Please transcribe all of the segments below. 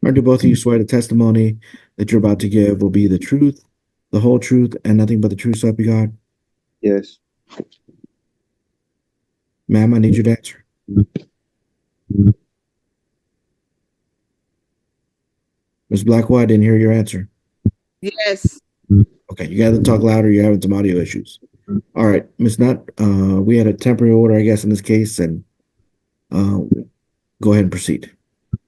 Or do both of you swear the testimony that you're about to give will be the truth, the whole truth, and nothing but the truth, so help you God? Yes. Ma'am, I need you to answer. Ms. Blackwell, I didn't hear your answer. Yes. Okay, you got to talk louder. You're having some audio issues. All right, Ms. Nutt, we had a temporary order, I guess, in this case, and go ahead and proceed.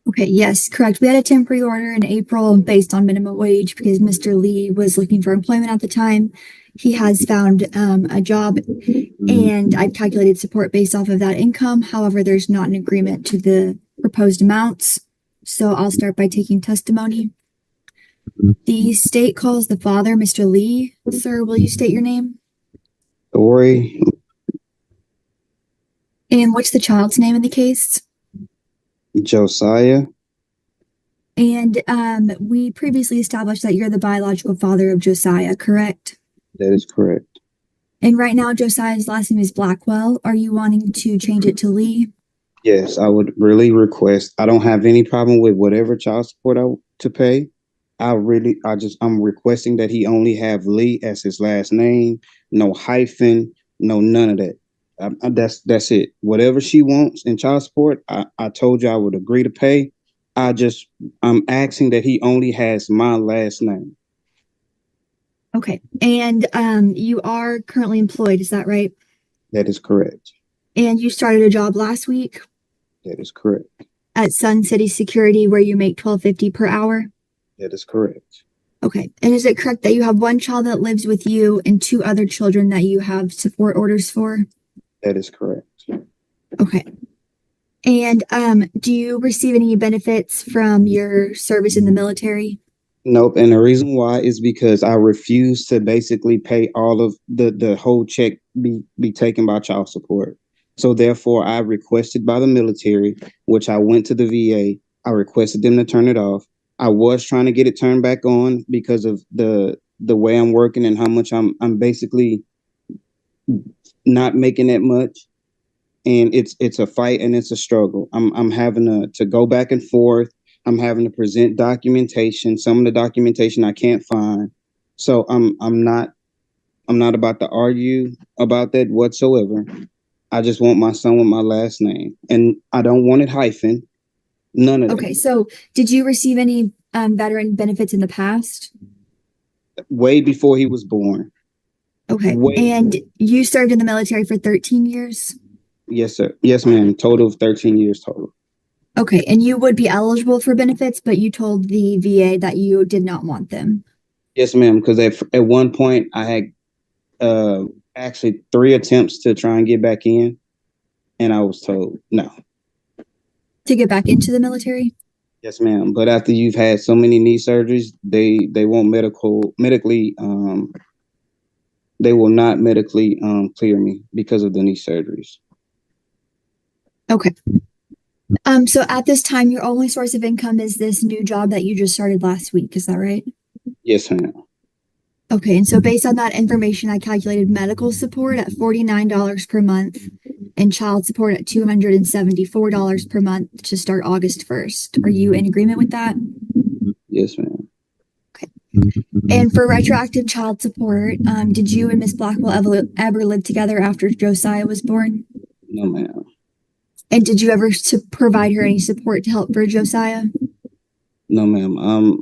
Okay, yes, correct. We had a temporary order in April based on minimum wage because Mr. Lee was looking for employment at the time. He has found a job, and I've calculated support based off of that income. However, there's not an agreement to the proposed amounts. So I'll start by taking testimony. The state calls the father Mr. Lee. Sir, will you state your name? Ori. And what's the child's name in the case? Josiah. And we previously established that you're the biological father of Josiah, correct? That is correct. And right now, Josiah's last name is Blackwell. Are you wanting to change it to Lee? Yes, I would really request. I don't have any problem with whatever child support to pay. I'm requesting that he only have Lee as his last name, no hyphen, no none of that. That's it. Whatever she wants in child support, I told you I would agree to pay. I'm asking that he only has my last name. Okay. And you are currently employed, is that right? That is correct. And you started a job last week? That is correct. At Sun City Security, where you make $12.50 per hour? That is correct. Okay. And is it correct that you have one child that lives with you and two other children that you have support orders for? That is correct. Okay. And do you receive any benefits from your service in the military? Nope. And the reason why is because I refuse to basically pay all of the whole check be taken by child support. So therefore, I requested by the military, which I went to the VA. I requested them to turn it off. I was trying to get it turned back on because of the way I'm working and how much I'm basically not making that much. And it's a fight and it's a struggle. I'm having to go back and forth. I'm having to present documentation. Some of the documentation I can't find. So I'm not about to argue about that whatsoever. I just want my son with my last name, and I don't want it hyphen. None of that. Okay, so did you receive any veteran benefits in the past? Way before he was born. Okay, and you served in the military for 13 years? Yes, sir. Yes, ma'am. Total of 13 years total. Okay, and you would be eligible for benefits, but you told the VA that you did not want them. Yes, ma'am, because at one point I had actually 3 attempts to try and get back in, and I was told no. To get back into the military? Yes, ma'am. But after you've had so many knee surgeries, they won't medically they will not medically clear me because of the knee surgeries. Okay. So at this time, your only source of income is this new job that you just started last week. Is that right? Yes, ma'am. Okay. And so based on that information, I calculated medical support at $49 per month and child support at $274 per month to start August 1st. Are you in agreement with that? Yes, ma'am. Okay. And for retroactive child support, did you and Miss Blackwell ever live together after Josiah was born? No, ma'am. And did you ever provide her any support to help for Josiah? No, ma'am.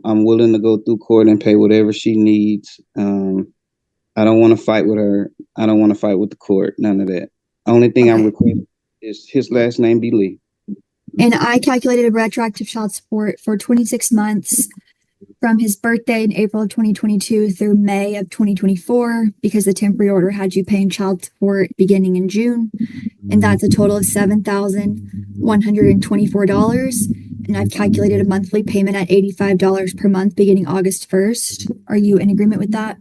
I'm willing to go through court and pay whatever she needs. I don't want to fight with her. I don't want to fight with the court. None of that. Only thing I'm requesting is his last name be Lee. And I calculated a retroactive child support for 26 months from his birthday in April of 2022 through May of 2024, because the temporary order had you paying child support beginning in June. And that's a total of $7,124. And I've calculated a monthly payment at $85 per month beginning August 1st. Are you in agreement with that?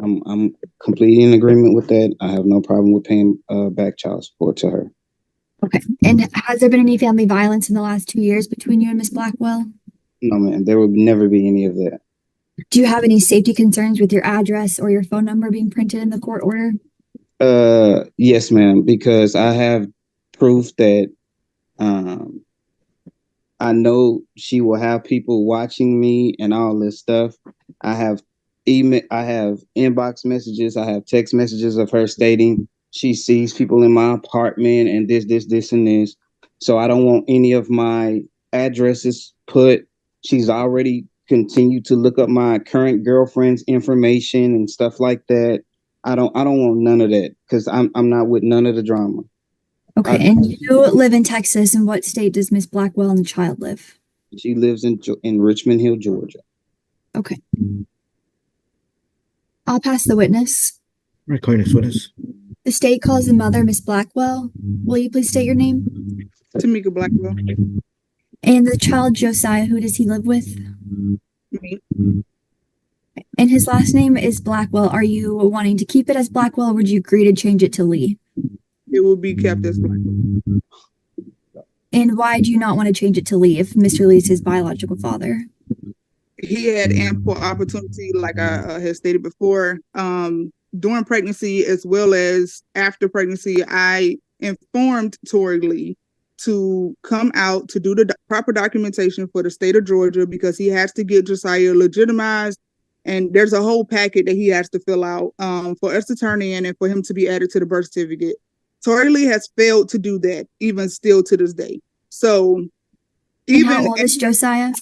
I'm completely in agreement with that. I have no problem with paying back child support to her. Okay. And has there been any family violence in the last 2 years between you and Miss Blackwell? No, ma'am. There would never be any of that. Do you have any safety concerns with your address or your phone number being printed in the court order? Yes, ma'am, because I have proof that I I know she will have people watching me and all this stuff. I have email, I have inbox messages, I have text messages of her stating she sees people in my apartment and this, and this. So I don't want any of my addresses put. She's already continued to look up my current girlfriend's information and stuff like that. I don't want none of that because I'm not with none of the drama. Okay, and you live in Texas. In what state does Miss Blackwell and the child live? She lives in Richmond Hill, Georgia. Okay. I'll pass the witness. Right, call next witness. The state calls the mother Miss Blackwell. Will you please state your name? Tamika Blackwell. And the child Josiah, who does he live with? Me. And his last name is Blackwell. Are you wanting to keep it as Blackwell, or would you agree to change it to Lee? It will be kept as Blackwell. And why do you not want to change it to Lee if Mr. Lee is his biological father? He had ample opportunity, like I had stated before, during pregnancy as well as after pregnancy. I informed Tori Lee to come out to do the proper documentation for the state of Georgia because he has to get Josiah legitimized. And there's a whole packet that he has to fill out for us to turn in and for him to be added to the birth certificate. Tori Lee has failed to do that, even still to this day. So, even how old is Josiah?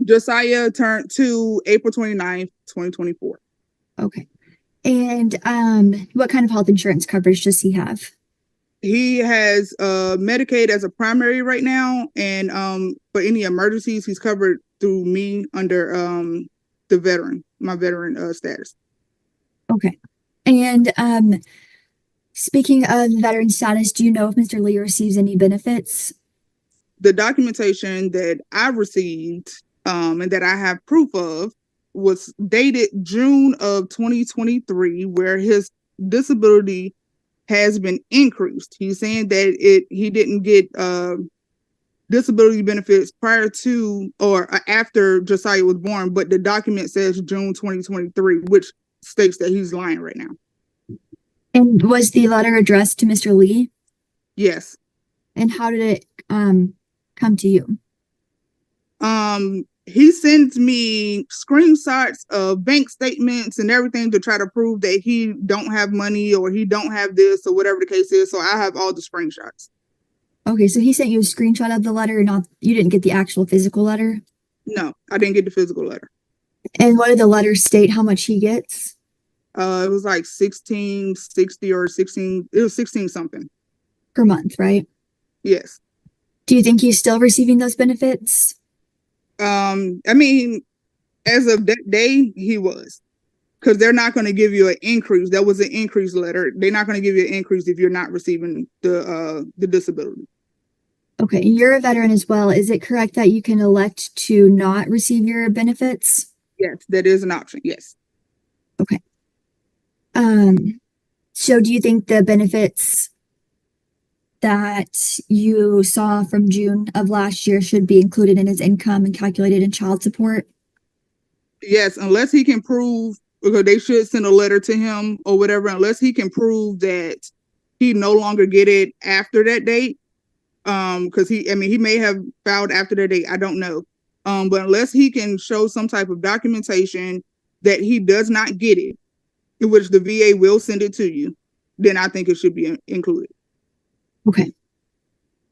Josiah turned 2 April 29th, 2024. Okay. And what kind of health insurance coverage does he have? He has Medicaid as a primary right now, and for any emergencies, he's covered through me under my veteran status. Okay. And speaking of veteran status, do you know if Mr. Lee receives any benefits? The documentation that I received and that I have proof of was dated June of 2023, where his disability has been increased. He's saying that he didn't get disability benefits prior to or after Josiah was born, but the document says June 2023, which states that he's lying right now. And was the letter addressed to Mr. Lee? Yes. And how did it come to you? He sends me screenshots of bank statements and everything to try to prove that he don't have money or he don't have this or whatever the case is. So I have all the screenshots. Okay, so he sent you a screenshot of the letter, you didn't get the actual physical letter? No, I didn't get the physical letter. And what did the letter state how much he gets? It was like 1660 or 16, it was 16 something. Per month, right? Yes. Do you think he's still receiving those benefits? I mean, as of that day, he was. Because they're not going to give you an increase. That was an increase letter. They're not going to give you an increase if you're not receiving the disability. Okay, you're a veteran as well. Is it correct that you can elect to not receive your benefits? Yes, that is an option. Yes. Okay. So do you think the benefits that you saw from June of last year should be included in his income and calculated in child support? Yes, unless he can prove, because they should send a letter to him or whatever, unless he can prove that he no longer get it after that date. Because he may have filed after that date. I don't know. But unless he can show some type of documentation that he does not get it, in which the VA will send it to you, then I think it should be included. Okay.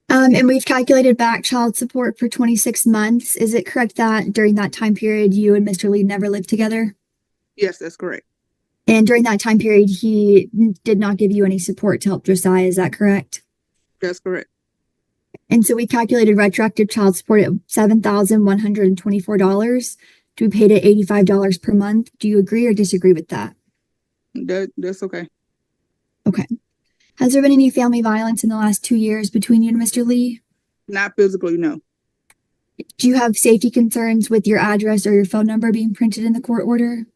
And we've calculated back child support for 26 months. Is it correct that during that time period, you and Mr. Lee never lived together? Yes, that's correct. And during that time period, he did not give you any support to help Josiah. Is that correct? That's correct. And so we calculated retroactive child support at $7,124 to be paid at $85 per month. Do you agree or disagree with that? That's okay. Okay. Has there been any family violence in the last 2 years between you and Mr. Lee? Not physically, no. Do you have safety concerns with your address or your phone number being printed in the court order?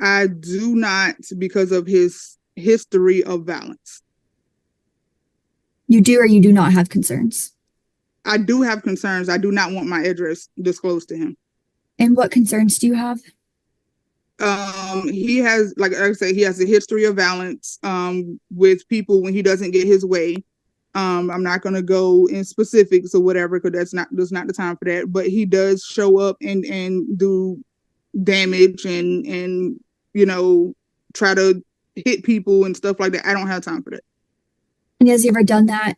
I do not, because of his history of violence. You do or you do not have concerns? I do have concerns. I do not want my address disclosed to him. And what concerns do you have? He has, like I say, he has a history of violence with people when he doesn't get his way. I'm not gonna go in specifics or whatever, because that's not the time for that. But he does show up and do damage and try to hit people and stuff like that. I don't have time for that. And has he ever done that?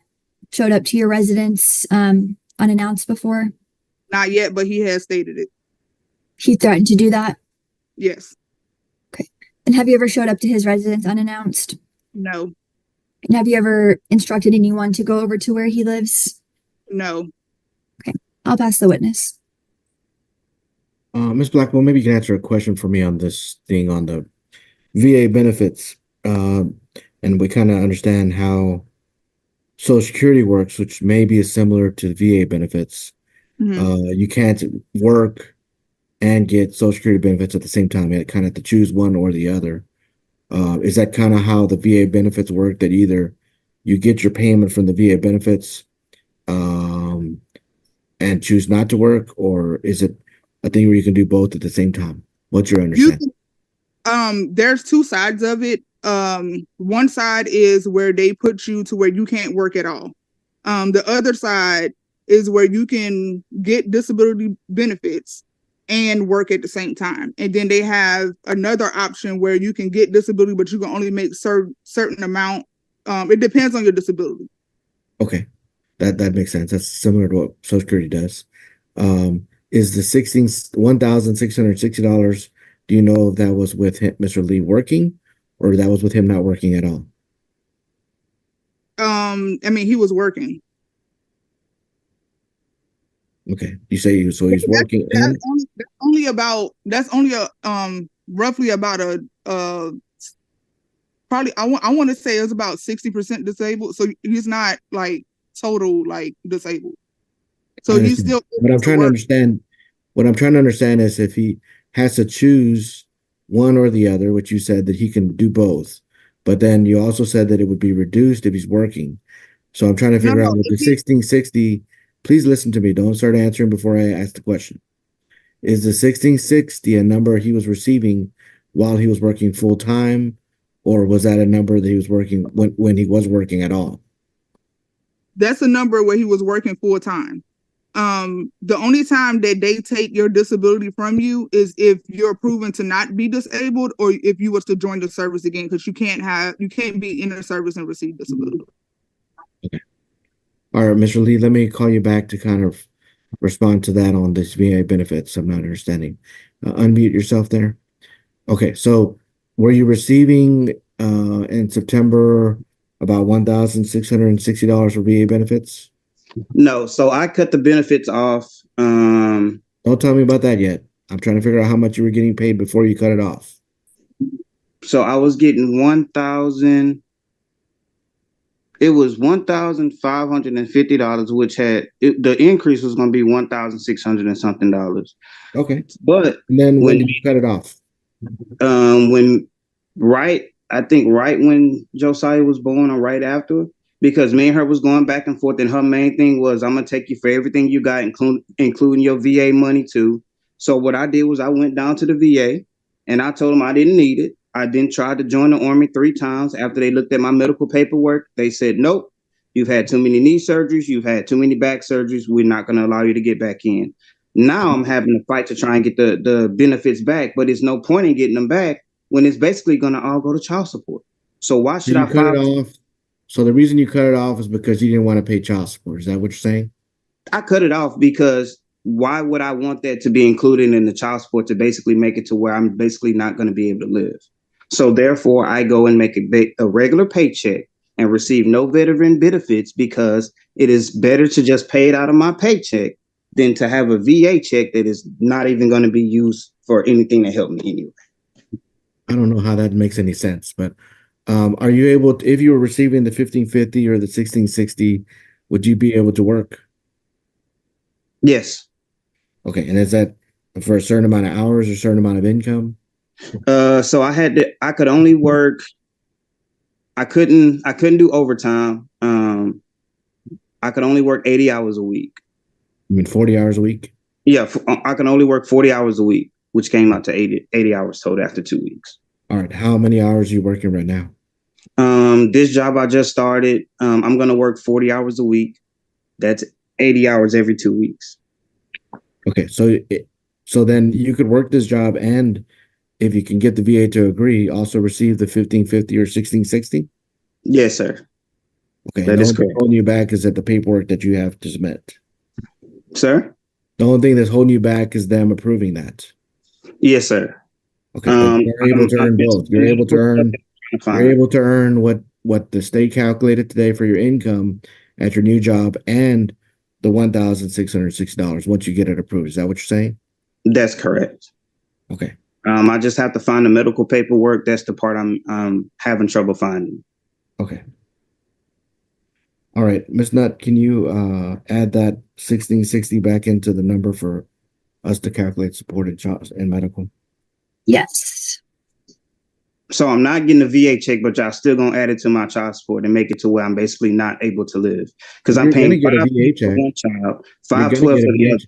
Showed up to your residence unannounced before? Not yet, but he has stated it. He threatened to do that? Yes. Okay. And have you ever showed up to his residence unannounced? No. And have you ever instructed anyone to go over to where he lives? No. Okay. I'll pass the witness. Ms. Blackwell, maybe you can answer a question for me on this thing on the VA benefits. And we kind of understand how Social Security works, which maybe is similar to the VA benefits. You can't work and get Social Security benefits at the same time. You kind of have to choose one or the other. Is that kind of how the VA benefits work, that either you get your payment from the VA benefits and choose not to work, or is it a thing where you can do both at the same time? What's your understanding? There's two sides of it. One side is where they put you to where you can't work at all. The other side is where you can get disability benefits and work at the same time. And then they have another option where you can get disability, but you can only make certain amount. It depends on your disability. Okay, that makes sense. That's similar to what Social Security does. Is the $1,660? Do you know if that was with Mr. Lee working, or that was with him not working at all? I mean, he was working. Okay, you say he's working. That's only roughly about probably I want to say it's about 60% disabled. So he's not like total like disabled. So he's still. But I'm trying to understand. What I'm trying to understand is if he has to choose one or the other, which you said that he can do both, but then you also said that it would be reduced if he's working. So I'm trying to figure out with the 1660. Please listen to me. Don't start answering before I ask the question. Is the 1660 a number he was receiving while he was working full time, or was that a number that he was working when he was working at all? That's a number where he was working full time. The only time that they take your disability from you is if you're proven to not be disabled, or if you was to join the service again, because you can't be in the service and receive disability. Okay. All right, Mr. Lee, let me call you back to kind of respond to that on this VA benefits. I'm not understanding. Unmute yourself there. Okay, so were you receiving in September about $1,660 for VA benefits? No, so I cut the benefits off. Don't tell me about that yet. I'm trying to figure out how much you were getting paid before you cut it off. So I was getting $1,000. It was $1,550, which the increase was going to be $1,600 and something dollars. Okay, but and then when did you cut it off? I think right when Josiah was born, or right after. Because me and her was going back and forth, and her main thing was, I'm going to take you for everything you got, including your VA money too. So what I did was I went down to the VA and I told them I didn't need it. I then tried to join the Army 3 times. After they looked at my medical paperwork, they said, nope, you've had too many knee surgeries. You've had too many back surgeries. We're not going to allow you to get back in. Now I'm having to fight to try and get the benefits back, but it's no point in getting them back when it's basically going to all go to child support. So why should I cut it off? So the reason you cut it off is because you didn't want to pay child support. Is that what you're saying? I cut it off because why would I want that to be included in the child support to basically make it to where I'm basically not going to be able to live? So therefore, I go and make a regular paycheck and receive no veteran benefits, because it is better to just pay it out of my paycheck than to have a VA check that is not even going to be used for anything to help me anyway. I don't know how that makes any sense, but are you able to, if you were receiving the 1550 or the 1660, would you be able to work? Yes. Okay. And is that for a certain amount of hours or a certain amount of income? So I could only work. I couldn't do overtime. I could only work 80 hours a week. You mean 40 hours a week? Yeah. I can only work 40 hours a week, which came out to 80 hours total after 2 weeks. All right. How many hours are you working right now? This job I just started, I'm going to work 40 hours a week. That's 80 hours every 2 weeks. Okay, so then you could work this job, and if you can get the VA to agree, also receive the 1550 or 1660. Yes, sir. Okay, That the is only thing correct. holding you back is that the paperwork that you have to submit. Sir? The only thing that's holding you back is them approving that. Yes, sir. Okay, but you're able to earn both. You're able to earn what the state calculated today for your income at your new job, and the $1,660 once you get it approved. Is that what you're saying? That's correct. Okay. I just have to find the medical paperwork. That's the part I'm having trouble finding. Okay. All right, Ms. Nutt, can you add that 1660 back into the number for us to calculate supported jobs and medical? Yes. So I'm not getting a VA check, but y'all still gonna add it to my child support and make it to where I'm basically not able to live because I'm paying get a VA check. for one child, $512 for the other.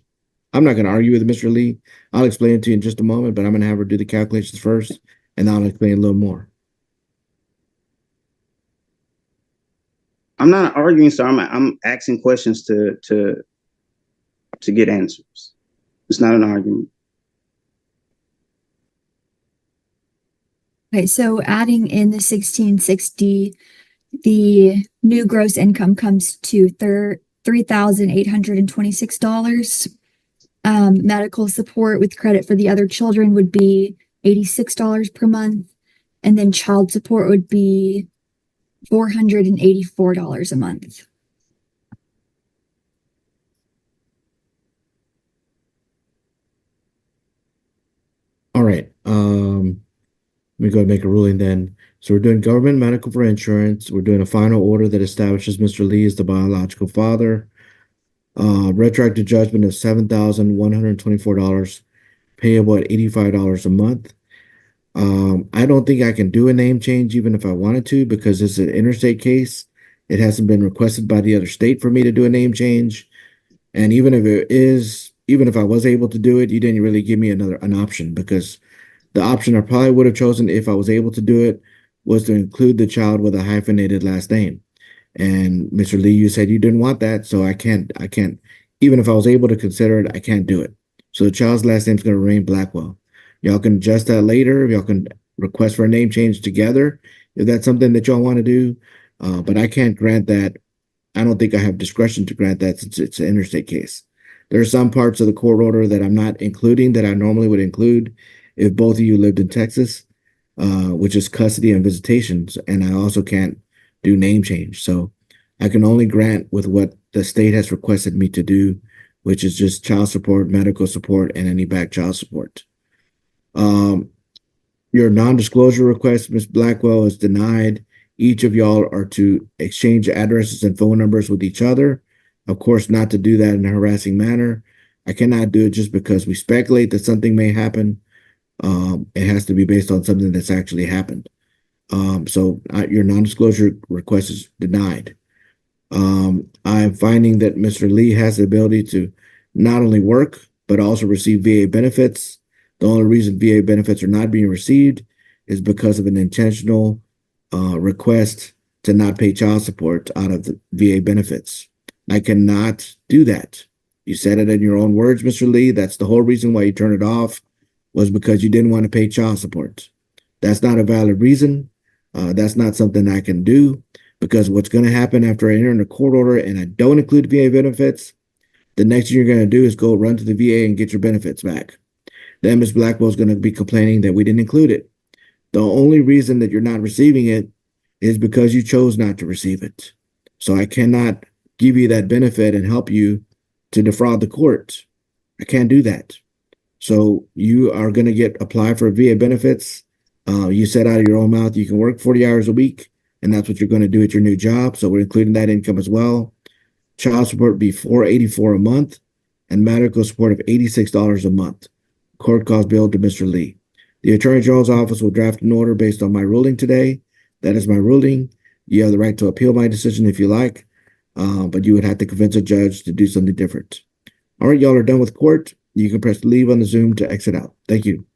I'm not going to argue with Mr. Lee. I'll explain it to you in just a moment, but I'm going to have her do the calculations first, and I'll explain a little more. I'm not arguing, sir. I'm asking questions to get answers. It's not an argument. Okay, so adding in the 1660, the new gross income comes to $3,826. Medical support with credit for the other children would be $86 per month, and then child support would be $484 a month. All right. Let me go and make a ruling then. So we're doing government medical for insurance. We're doing a final order that establishes Mr. Lee as the biological father. Retroactive judgment of $7,124, payable at $85 a month. I don't think I can do a name change even if I wanted to, because it's an interstate case. It hasn't been requested by the other state for me to do a name change. And even if I was able to do it, you didn't really give me an option, because the option I probably would have chosen if I was able to do it was to include the child with a hyphenated last name. And Mr. Lee, you said you didn't want that, so I can't, even if I was able to consider it, I can't do it. So the child's last name is going to remain Blackwell. Y'all can adjust that later. Y'all can request for a name change together if that's something that y'all want to do. But I can't grant that. I don't think I have discretion to grant that, since it's an interstate case. There are some parts of the court order that I'm not including that I normally would include if both of you lived in Texas, which is custody and visitations. And I also can't do name change. So I can only grant with what the state has requested me to do, which is just child support, medical support, and any back child support. Your non-disclosure request, Ms. Blackwell, is denied. Each of y'all are to exchange addresses and phone numbers with each other. Of course, not to do that in a harassing manner. I cannot do it just because we speculate that something may happen. It has to be based on something that's actually happened. So your non-disclosure request is denied. I'm finding that Mr. Lee has the ability to not only work, but also receive VA benefits. The only reason VA benefits are not being received is because of an intentional request to not pay child support out of the VA benefits. I cannot do that. You said it in your own words, Mr. Lee. That's the whole reason why you turned it off, was because you didn't want to pay child support. That's not a valid reason. That's not something I can do, because what's going to happen after I enter in a court order and I don't include VA benefits, the next thing you're going to do is go run to the VA and get your benefits back. Then Ms. Blackwell is going to be complaining that we didn't include it. The only reason that you're not receiving it is because you chose not to receive it. So I cannot give you that benefit and help you to defraud the court. I can't do that. So you are going to apply for VA benefits. You said out of your own mouth you can work 40 hours a week, and that's what you're going to do at your new job. So we're including that income as well. Child support would be $484 a month, and medical support of $86 a month. Court cost billed to Mr. Lee. The Attorney General's office will draft an order based on my ruling today. That is my ruling. You have the right to appeal my decision if you like, but you would have to convince a judge to do something different. All right, y'all are done with court. You can press leave on the Zoom to exit out. Thank you.